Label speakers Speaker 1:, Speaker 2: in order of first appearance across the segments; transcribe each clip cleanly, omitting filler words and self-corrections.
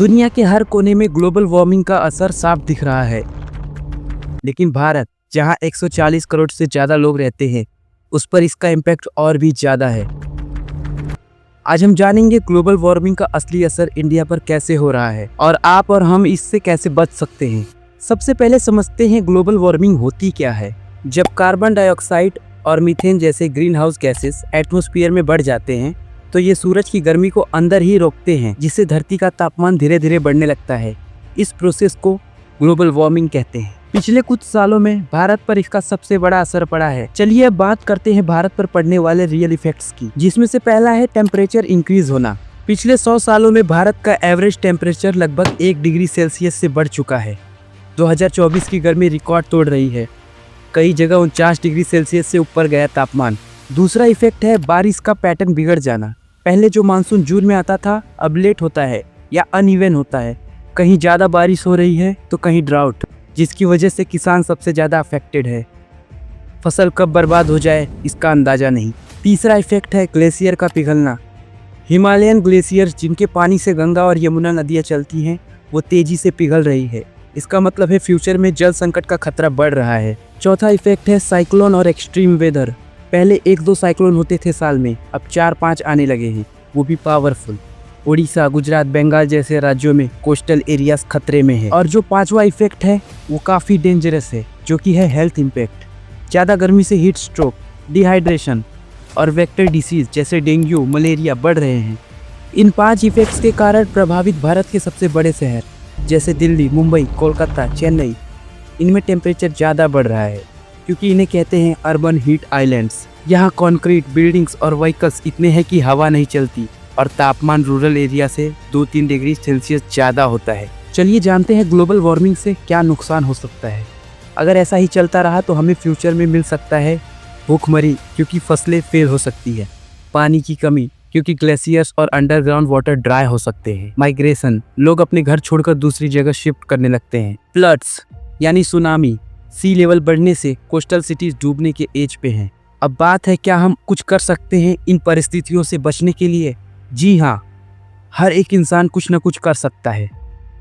Speaker 1: दुनिया के हर कोने में ग्लोबल वार्मिंग का असर साफ दिख रहा है, लेकिन भारत जहां 140 करोड़ से ज़्यादा लोग रहते हैं, उस पर इसका इम्पैक्ट और भी ज़्यादा है। आज हम जानेंगे ग्लोबल वार्मिंग का असली असर इंडिया पर कैसे हो रहा है और आप और हम इससे कैसे बच सकते हैं। सबसे पहले समझते हैं ग्लोबल वार्मिंग होती क्या है। जब कार्बन डाइऑक्साइड और मीथेन जैसे ग्रीन हाउस गैसेस एटमॉस्फेयर में बढ़ जाते हैं तो ये सूरज की गर्मी को अंदर ही रोकते हैं, जिससे धरती का तापमान धीरे धीरे बढ़ने लगता है। इस प्रोसेस को ग्लोबल वार्मिंग कहते हैं। पिछले कुछ सालों में भारत पर इसका सबसे बड़ा असर पड़ा है। चलिए अब बात करते हैं भारत पर पड़ने वाले रियल इफेक्ट्स की, जिसमें से पहला है टेम्परेचर इंक्रीज होना। पिछले 100 सालों में भारत का एवरेज टेम्परेचर लगभग 1 डिग्री सेल्सियस से बढ़ चुका है। 2024 की गर्मी रिकॉर्ड तोड़ रही है। कई जगह 49 डिग्री सेल्सियस से ऊपर गया तापमान। दूसरा इफेक्ट है बारिश का पैटर्न बिगड़ जाना। पहले जो मानसून जून में आता था, अब लेट होता है या अनइवन होता है। कहीं ज़्यादा बारिश हो रही है तो कहीं ड्राउट, जिसकी वजह से किसान सबसे ज़्यादा अफेक्टेड है। फसल कब बर्बाद हो जाए इसका अंदाज़ा नहीं। तीसरा इफेक्ट है ग्लेशियर का पिघलना। हिमालयन ग्लेशियर्स, जिनके पानी से गंगा और यमुना नदियाँ चलती हैं, वो तेज़ी से पिघल रही है। इसका मतलब है फ्यूचर में जल संकट का खतरा बढ़ रहा है। चौथा इफेक्ट है साइक्लोन और एक्सट्रीम वेदर। पहले 1-2 साइक्लोन होते थे साल में, अब 4-5 आने लगे हैं, वो भी पावरफुल। उड़ीसा, गुजरात, बंगाल जैसे राज्यों में कोस्टल एरियाज खतरे में है। और जो पांचवा इफेक्ट है वो काफ़ी डेंजरस है, जो कि है हेल्थ इम्पैक्ट। ज़्यादा गर्मी से हीट स्ट्रोक, डिहाइड्रेशन और वेक्टर डिसीज जैसे डेंगू, मलेरिया बढ़ रहे हैं। इन 5 इफेक्ट्स के कारण प्रभावित भारत के सबसे बड़े शहर जैसे दिल्ली, मुंबई, कोलकाता, चेन्नई, इनमें टेम्परेचर ज़्यादा बढ़ रहा है, क्योंकि इन्हें कहते हैं अर्बन हीट आइलैंड्स। यहाँ कंक्रीट, बिल्डिंग्स और व्हीकल्स इतने हैं कि हवा नहीं चलती और तापमान रूरल एरिया से 2-3 डिग्री सेल्सियस ज़्यादा होता है। चलिए जानते हैं ग्लोबल वार्मिंग से क्या नुकसान हो सकता है। अगर ऐसा ही चलता रहा तो हमें फ्यूचर में मिल सकता है भूखमरी, क्योंकि फसलें फेल हो सकती है। पानी की कमी, क्योंकि ग्लेशियर्स और अंडरग्राउंड वाटर ड्राई हो सकते हैं। माइग्रेशन, लोग अपने घर छोड़कर दूसरी जगह शिफ्ट करने लगते हैं। फ्लड्स यानी सुनामी, सी लेवल बढ़ने से कोस्टल सिटीज डूबने के एज पे हैं। अब बात है, क्या हम कुछ कर सकते हैं इन परिस्थितियों से बचने के लिए? जी हाँ, हर एक इंसान कुछ न कुछ कर सकता है।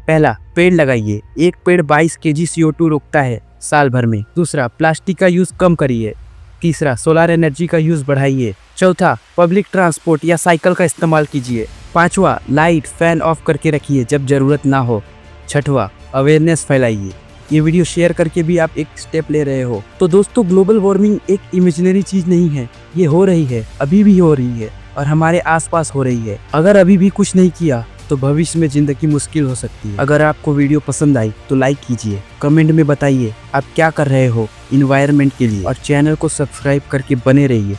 Speaker 1: पहला, पेड़ लगाइए। एक पेड़ 22 kg CO2 रोकता है साल भर में। दूसरा, प्लास्टिक का यूज़ कम करिए। तीसरा, सोलर एनर्जी का यूज़ बढ़ाइए। चौथा, पब्लिक ट्रांसपोर्ट या साइकिल का इस्तेमाल कीजिए। पाँचवा, लाइट फैन ऑफ करके रखिए जब ज़रूरत ना हो। छठवा, अवेयरनेस फैलाइए। ये वीडियो शेयर करके भी आप एक स्टेप ले रहे हो। तो दोस्तों, ग्लोबल वार्मिंग एक इमेजिनरी चीज़ नहीं है, ये हो रही है, अभी भी हो रही है और हमारे आसपास हो रही है। अगर अभी भी कुछ नहीं किया तो भविष्य में ज़िंदगी मुश्किल हो सकती है। अगर आपको वीडियो पसंद आई तो लाइक कीजिए, कमेंट में बताइए आप क्या कर रहे हो इन्वायरमेंट के लिए और चैनल को सब्सक्राइब करके बने रहिए।